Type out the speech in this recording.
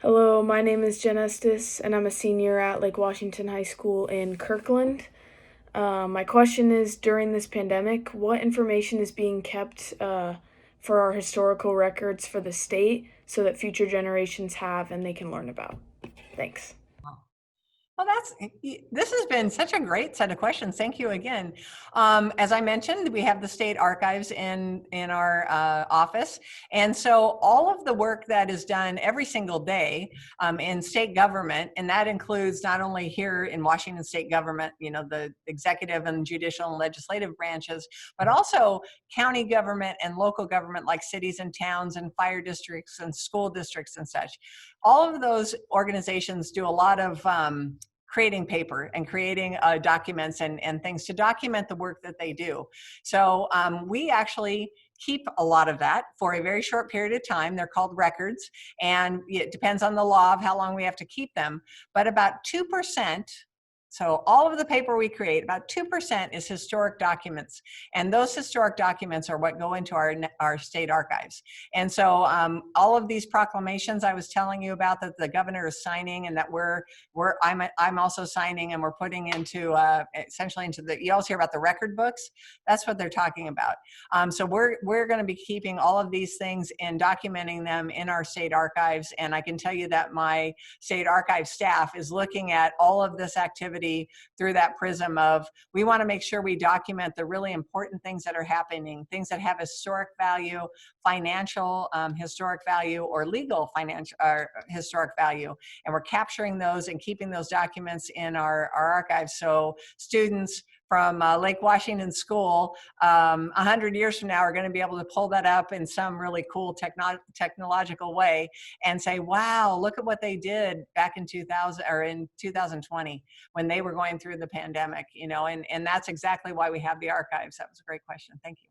Hello, my name is Jen Estes, and I'm a senior at Lake Washington High School in Kirkland. My question is, during this pandemic, what information is being kept for our historical records for the state so that future generations have and they can learn about? Thanks. Well, this has been such a great set of questions. Thank you again. As I mentioned, we have the state archives in our office, and so all of the work that is done every single day in state government, and that includes not only here in Washington state government, the executive and judicial and legislative branches, but also county government and local government, like cities and towns and fire districts and school districts and such. All of those organizations do a lot of creating paper and creating documents and things to document the work that they do. So we actually keep a lot of that for a very short period of time. They're called records, and it depends on the law of how long we have to keep them. But about 2%, so all of the paper we create, about 2% is historic documents. And those historic documents are what go into our state archives. And so all of these proclamations I was telling you about that the governor is signing, and that I'm also signing, and we're putting into essentially into you always hear about the record books. That's what they're talking about. So we're going to be keeping all of these things and documenting them in our state archives. And I can tell you that my state archive staff is looking at all of this activity through that prism of, we want to make sure we document the really important things that are happening, things that have historic value, financial historic value, or legal financial historic value. And we're capturing those and keeping those documents in our archives, so students from Lake Washington School 100 years from now are going to be able to pull that up in some really cool technological way and say, wow, look at what they did back in 2000 or in 2020 when they were going through the pandemic, and that's exactly why we have the archives. That was a great question. Thank you.